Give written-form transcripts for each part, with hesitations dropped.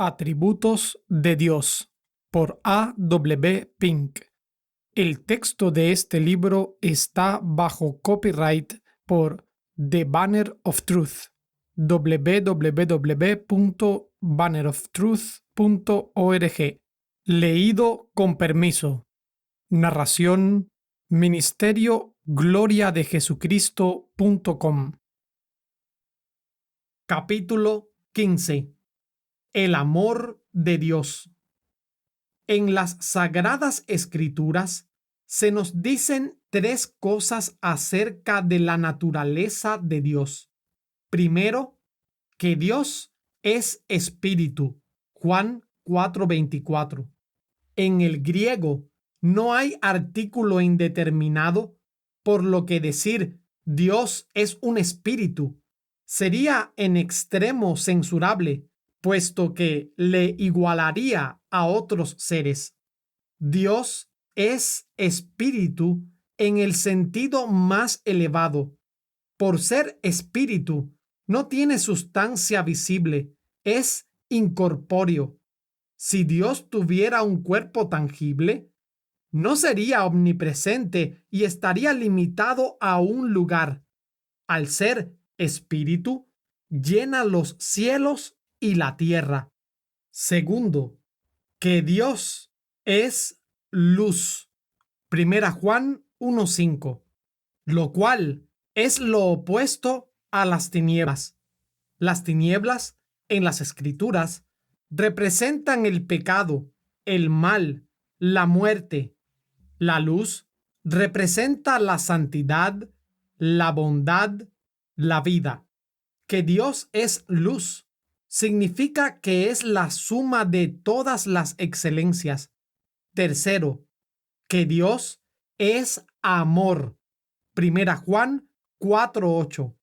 Atributos de Dios por A. W. Pink. El texto de este libro está bajo copyright por The Banner of Truth. www.banneroftruth.org. Leído con permiso. Narración Ministerio gloriadejesucristo.com. Capítulo 15. El amor de Dios. En las Sagradas Escrituras se nos dicen tres cosas acerca de la naturaleza de Dios. Primero, que Dios es espíritu. Juan 4:24. En el griego no hay artículo indeterminado, por lo que decir Dios es un espíritu sería en extremo censurable, puesto que le igualaría a otros seres. Dios es espíritu en el sentido más elevado. Por ser espíritu, no tiene sustancia visible, es incorpóreo. Si Dios tuviera un cuerpo tangible, no sería omnipresente y estaría limitado a un lugar. Al ser espíritu, llena los cielos y la tierra. Segundo, que Dios es luz. Primera Juan 1:5, lo cual es lo opuesto a las tinieblas. Las tinieblas, en las Escrituras, representan el pecado, el mal, la muerte. La luz representa la santidad, la bondad, la vida. Que Dios es luz significa que es la suma de todas las excelencias. Tercero, que Dios es amor. Primera Juan 4:8.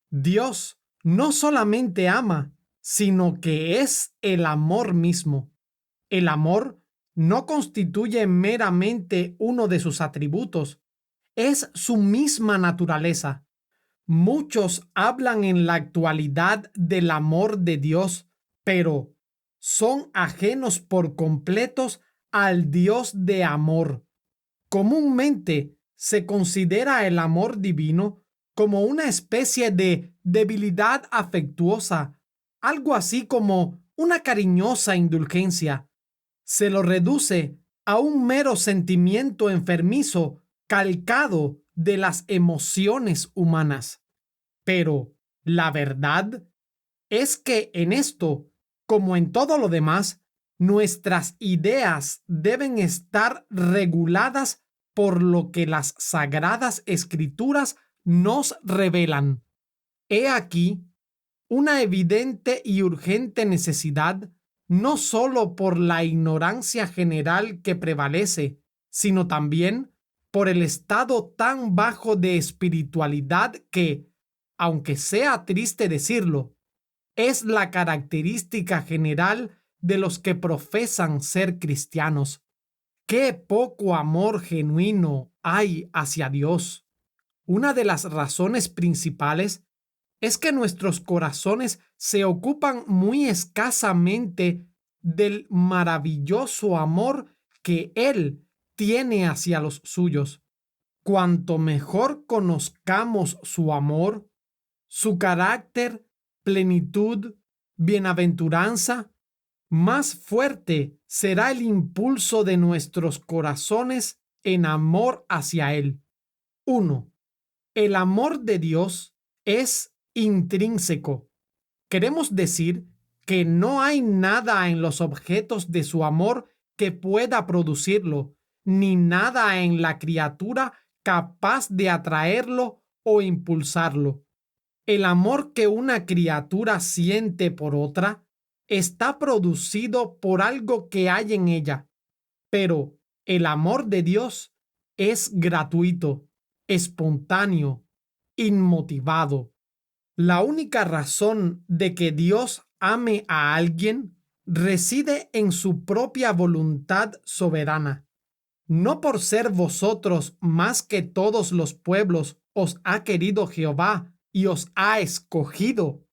Dios no solamente ama, sino que es el amor mismo. El amor no constituye meramente uno de sus atributos, es su misma naturaleza. Muchos hablan en la actualidad del amor de Dios, pero son ajenos por completos al Dios de amor. Comúnmente se considera el amor divino como una especie de debilidad afectuosa, algo así como una cariñosa indulgencia. Se lo reduce a un mero sentimiento enfermizo calcado de las emociones humanas. Pero la verdad es que en esto, como en todo lo demás, nuestras ideas deben estar reguladas por lo que las Sagradas Escrituras nos revelan. He aquí una evidente y urgente necesidad, no solo por la ignorancia general que prevalece, sino también por el estado tan bajo de espiritualidad que, aunque sea triste decirlo, es la característica general de los que profesan ser cristianos. ¡Qué poco amor genuino hay hacia Dios! Una de las razones principales es que nuestros corazones se ocupan muy escasamente del maravilloso amor que Él tiene hacia los suyos. Cuanto mejor conozcamos su amor, su carácter, plenitud, bienaventuranza, más fuerte será el impulso de nuestros corazones en amor hacia Él. 1. El amor de Dios es intrínseco. Queremos decir que no hay nada en los objetos de su amor que pueda producirlo, ni nada en la criatura capaz de atraerlo o impulsarlo. El amor que una criatura siente por otra está producido por algo que hay en ella, pero el amor de Dios es gratuito, espontáneo, inmotivado. La única razón de que Dios ame a alguien reside en su propia voluntad soberana. No por ser vosotros más que todos los pueblos os ha querido Jehová y os ha escogido,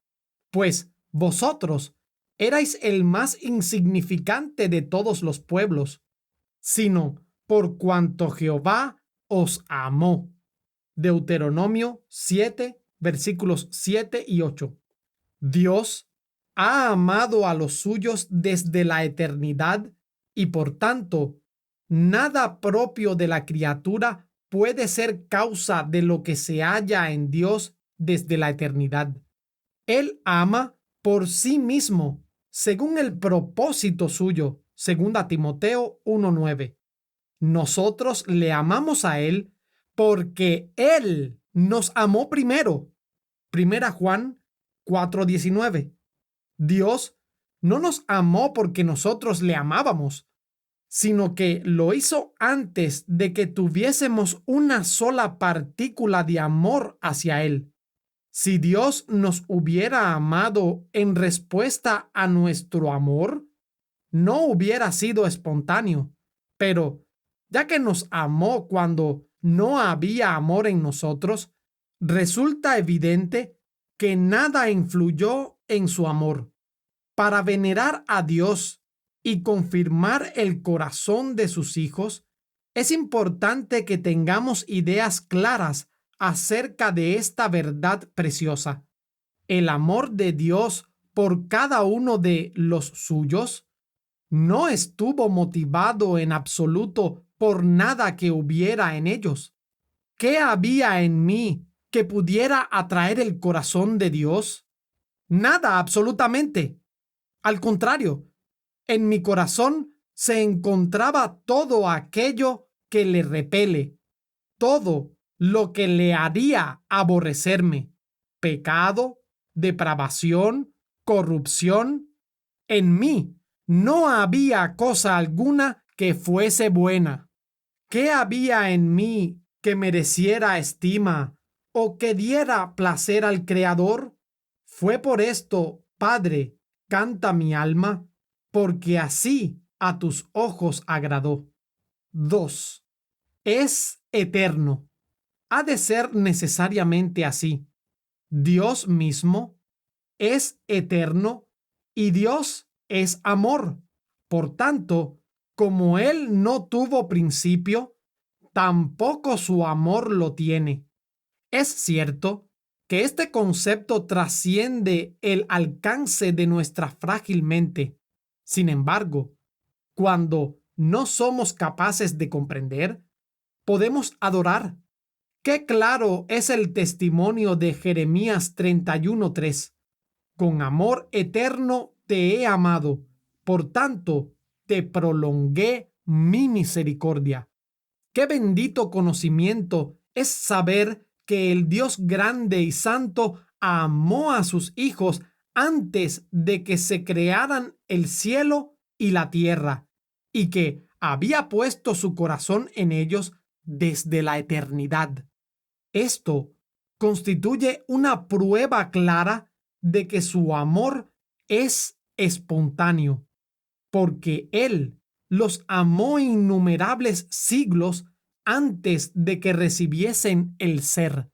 pues vosotros erais el más insignificante de todos los pueblos, sino por cuanto Jehová os amó. Deuteronomio 7, versículos 7 y 8. Dios ha amado a los suyos desde la eternidad y por tanto, nada propio de la criatura puede ser causa de lo que se halla en Dios desde la eternidad. Él ama por sí mismo, según el propósito suyo, 2 Timoteo 1:9. Nosotros le amamos a Él porque Él nos amó primero. 1 Juan 4:19. Dios no nos amó porque nosotros le amábamos, sino que lo hizo antes de que tuviésemos una sola partícula de amor hacia Él. Si Dios nos hubiera amado en respuesta a nuestro amor, no hubiera sido espontáneo, pero ya que nos amó cuando no había amor en nosotros, resulta evidente que nada influyó en su amor. Para venerar a Dios y confirmar el corazón de sus hijos, es importante que tengamos ideas claras acerca de esta verdad preciosa. El amor de Dios por cada uno de los suyos no estuvo motivado en absoluto por nada que hubiera en ellos. ¿Qué había en mí que pudiera atraer el corazón de Dios? Nada, absolutamente. Al contrario, en mi corazón se encontraba todo aquello que le repele, todo lo que le haría aborrecerme: pecado, depravación, corrupción. En mí no había cosa alguna que fuese buena. ¿Qué había en mí que mereciera estima o que diera placer al Creador? Fue por esto, Padre, canta mi alma, porque así a tus ojos agradó. 2. Es eterno. Ha de ser necesariamente así. Dios mismo es eterno y Dios es amor. Por tanto, como Él no tuvo principio, tampoco su amor lo tiene. Es cierto que este concepto trasciende el alcance de nuestra frágil mente. Sin embargo, cuando no somos capaces de comprender, podemos adorar. Qué claro es el testimonio de Jeremías 31:3. Con amor eterno te he amado, por tanto te prolongué mi misericordia. Qué bendito conocimiento es saber que el Dios grande y santo amó a sus hijos antes de que se crearan el cielo y la tierra, y que había puesto su corazón en ellos desde la eternidad. Esto constituye una prueba clara de que su amor es espontáneo, porque Él los amó innumerables siglos antes de que recibiesen el ser.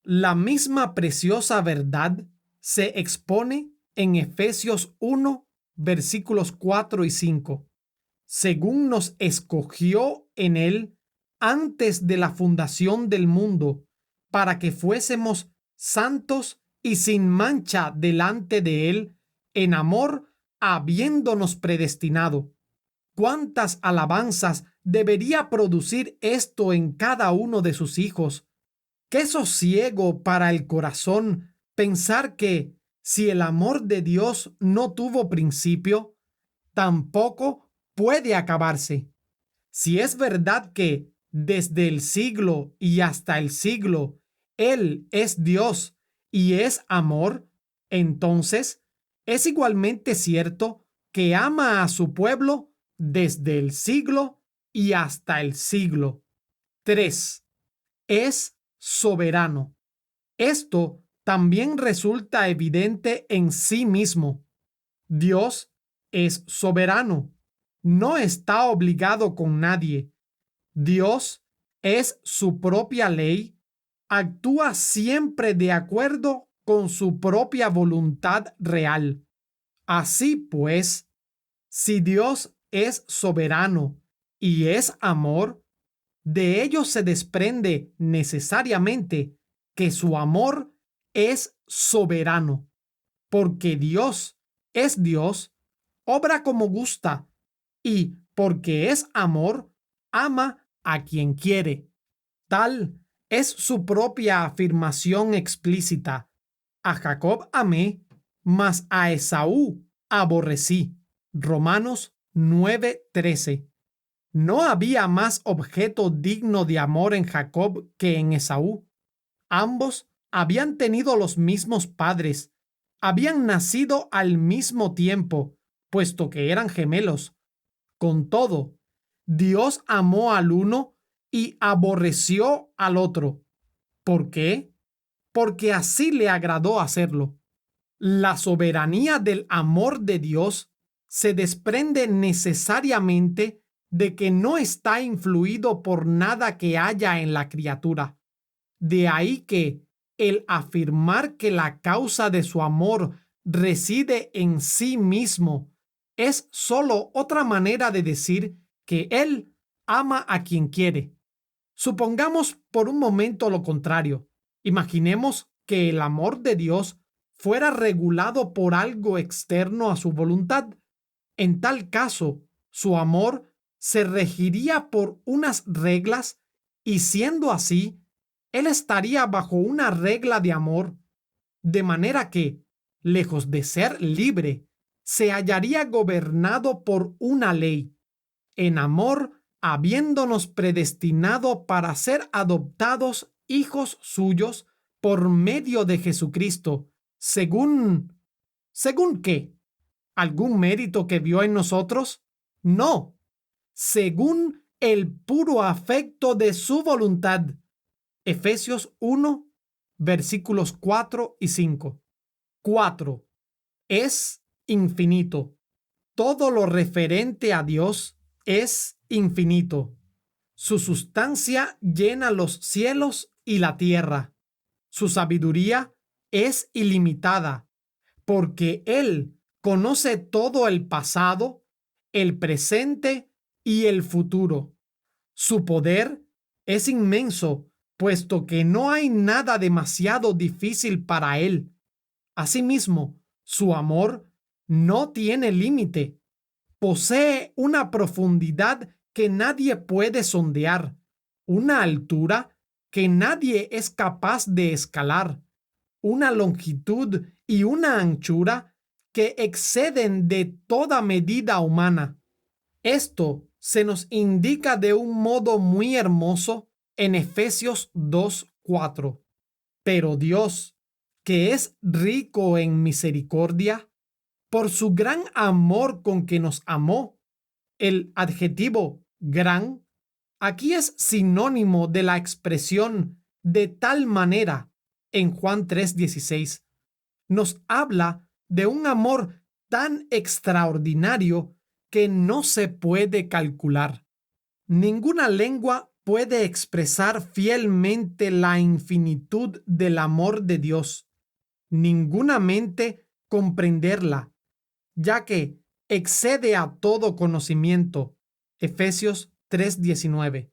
La misma preciosa verdad se expone en Efesios 1, versículos 4 y 5. Según nos escogió en Él antes de la fundación del mundo, para que fuésemos santos y sin mancha delante de Él, en amor, habiéndonos predestinado. ¿Cuántas alabanzas debería producir esto en cada uno de sus hijos? Qué sosiego para el corazón pensar que, si el amor de Dios no tuvo principio, tampoco puede acabarse. Si es verdad que desde el siglo y hasta el siglo Él es Dios y es amor, entonces es igualmente cierto que ama a su pueblo desde el siglo y hasta el siglo. 3. Es soberano. Esto también resulta evidente en sí mismo. Dios es soberano. No está obligado con nadie. Dios es su propia ley. Actúa siempre de acuerdo con su propia voluntad real. Así pues, si Dios es soberano y es amor, de ello se desprende necesariamente que su amor es soberano, porque Dios, obra como gusta, y porque es amor, ama a quien quiere. Tal es su propia afirmación explícita. A Jacob amé, mas a Esaú aborrecí. Romanos 9:13. No había más objeto digno de amor en Jacob que en Esaú. Ambos habían tenido los mismos padres, habían nacido al mismo tiempo, puesto que eran gemelos. Con todo, Dios amó al uno y aborreció al otro. ¿Por qué? Porque así le agradó hacerlo. La soberanía del amor de Dios se desprende necesariamente de que no está influido por nada que haya en la criatura. De ahí que el afirmar que la causa de su amor reside en sí mismo es solo otra manera de decir que Él ama a quien quiere. Supongamos por un momento lo contrario. Imaginemos que el amor de Dios fuera regulado por algo externo a su voluntad. En tal caso, su amor se regiría por unas reglas y siendo así, él estaría bajo una regla de amor, de manera que, lejos de ser libre, se hallaría gobernado por una ley, en amor habiéndonos predestinado para ser adoptados hijos suyos por medio de Jesucristo, ¿según qué? ¿Algún mérito que vio en nosotros? No, según el puro afecto de su voluntad. Efesios 1, versículos 4 y 5. 4. Es infinito. Todo lo referente a Dios es infinito. Su sustancia llena los cielos y la tierra. Su sabiduría es ilimitada, porque Él conoce todo el pasado, el presente y el futuro. Su poder es inmenso, puesto que no hay nada demasiado difícil para Él. Asimismo, su amor no tiene límite. Posee una profundidad que nadie puede sondear, una altura que nadie es capaz de escalar, una longitud y una anchura que exceden de toda medida humana. Esto se nos indica de un modo muy hermoso en Efesios 2:4. Pero Dios, que es rico en misericordia, por su gran amor con que nos amó, el adjetivo gran aquí es sinónimo de la expresión de tal manera en Juan 3:16. Nos habla de un amor tan extraordinario que no se puede calcular. Ninguna lengua puede expresar fielmente la infinitud del amor de Dios. Ninguna mente comprenderla, ya que excede a todo conocimiento. Efesios 3:19.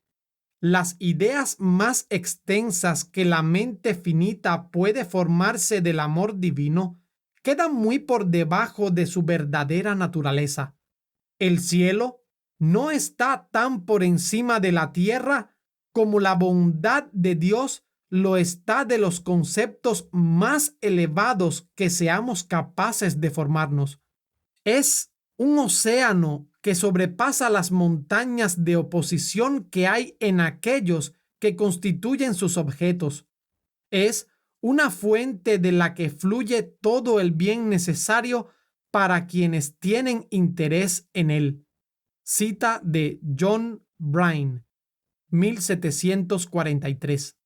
Las ideas más extensas que la mente finita puede formarse del amor divino quedan muy por debajo de su verdadera naturaleza. El cielo no está tan por encima de la tierra como la bondad de Dios lo está de los conceptos más elevados que seamos capaces de formarnos. Es un océano que sobrepasa las montañas de oposición que hay en aquellos que constituyen sus objetos. Es una fuente de la que fluye todo el bien necesario para quienes tienen interés en él. Cita de John Bryan, 1743.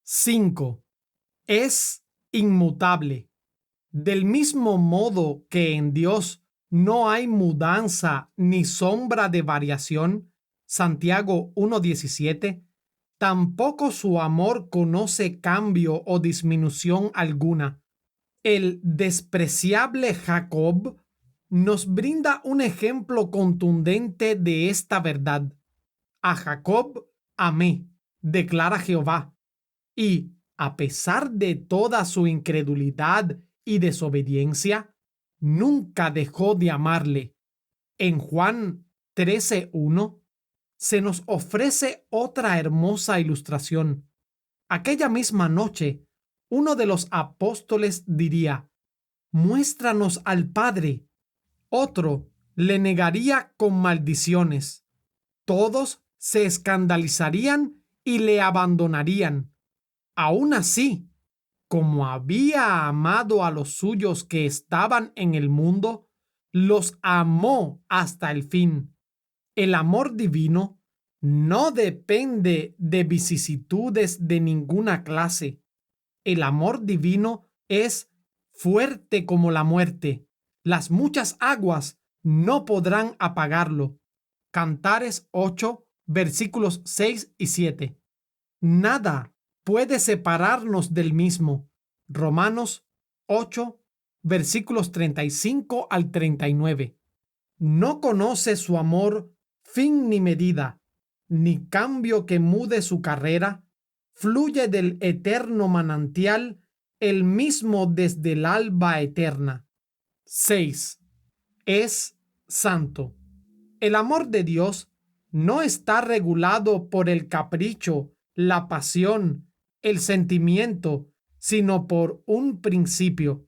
5. Es inmutable. Del mismo modo que en Dios no hay mudanza ni sombra de variación, Santiago 1:17, tampoco su amor conoce cambio o disminución alguna. El despreciable Jacob nos brinda un ejemplo contundente de esta verdad. A Jacob amé, declara Jehová, y a pesar de toda su incredulidad y desobediencia, nunca dejó de amarle. En Juan 13:1 se nos ofrece otra hermosa ilustración. Aquella misma noche, uno de los apóstoles diría: muéstranos al Padre. Otro le negaría con maldiciones. Todos se escandalizarían y le abandonarían. Aún así, como había amado a los suyos que estaban en el mundo, los amó hasta el fin. El amor divino no depende de vicisitudes de ninguna clase. El amor divino es fuerte como la muerte. Las muchas aguas no podrán apagarlo. Cantares 8, versículos 6 y 7. Nada puede separarnos del mismo. Romanos 8, versículos 35 al 39. No conoce su amor fin ni medida, ni cambio que mude su carrera. Fluye del eterno manantial, el mismo desde el alba eterna. 6. Es santo. El amor de Dios no está regulado por el capricho, la pasión, el sentimiento, sino por un principio.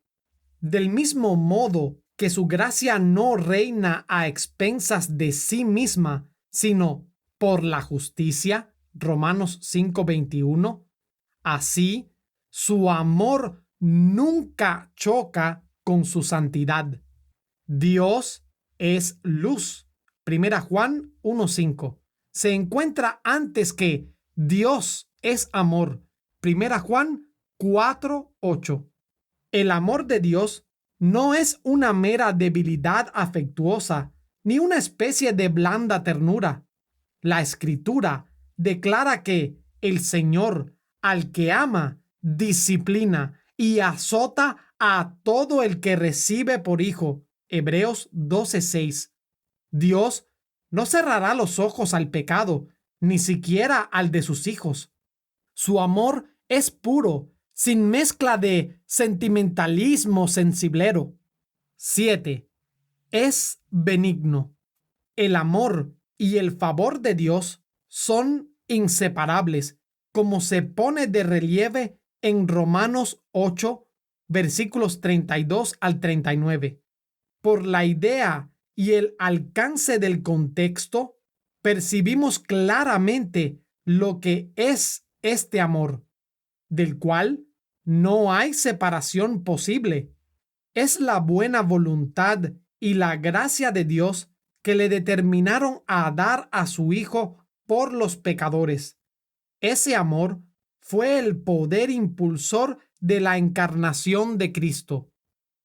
Del mismo modo que su gracia no reina a expensas de sí misma, sino por la justicia, Romanos 5:21, así su amor nunca choca con su santidad. Dios es luz. Primera Juan 1:5. Se encuentra antes que Dios es amor. Primera Juan 4:8. El amor de Dios no es una mera debilidad afectuosa, ni una especie de blanda ternura. La Escritura declara que el Señor, al que ama, disciplina y azota a todo el que recibe por hijo. Hebreos 12:6. Dios no cerrará los ojos al pecado, ni siquiera al de sus hijos. Su amor es puro, sin mezcla de sentimentalismo sensiblero. 7. Es benigno. El amor y el favor de Dios son inseparables, como se pone de relieve en Romanos 8, versículos 32 al 39. Por la idea y el alcance del contexto, percibimos claramente lo que es este amor, del cual no hay separación posible. Es la buena voluntad y la gracia de Dios que le determinaron a dar a su Hijo por los pecadores. Ese amor fue el poder impulsor de la encarnación de Cristo.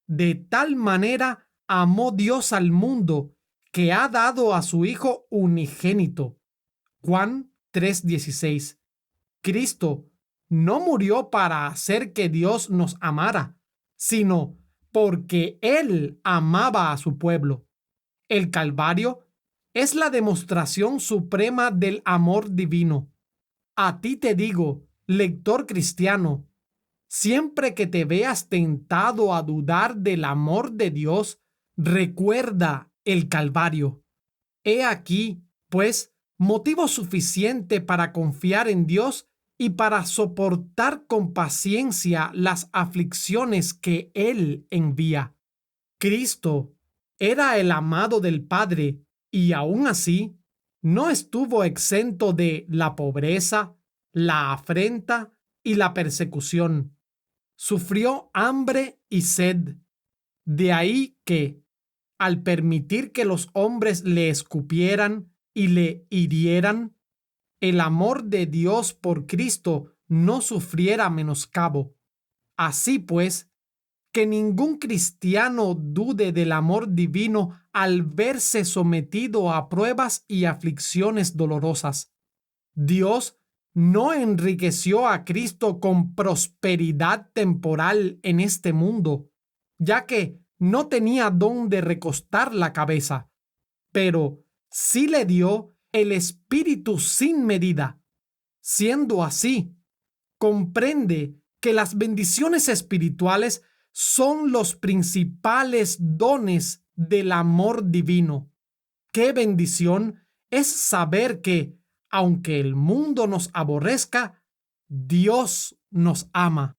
De tal manera amó Dios al mundo que ha dado a su Hijo unigénito. Juan 3:16. Cristo no murió para hacer que Dios nos amara, sino porque Él amaba a su pueblo. El Calvario es la demostración suprema del amor divino. A ti te digo, lector cristiano, siempre que te veas tentado a dudar del amor de Dios, recuerda el Calvario. He aquí, pues, motivo suficiente para confiar en Dios y para soportar con paciencia las aflicciones que Él envía. Cristo era el amado del Padre y aún así no estuvo exento de la pobreza, la afrenta y la persecución. Sufrió hambre y sed. De ahí que, al permitir que los hombres le escupieran y le hirieran, el amor de Dios por Cristo no sufriera menoscabo. Así pues, que ningún cristiano dude del amor divino al verse sometido a pruebas y aflicciones dolorosas. Dios no enriqueció a Cristo con prosperidad temporal en este mundo, ya que no tenía dónde recostar la cabeza, pero sí le dio el Espíritu sin medida. Siendo así, comprende que las bendiciones espirituales son los principales dones del amor divino. Qué bendición es saber que, aunque el mundo nos aborrezca, Dios nos ama.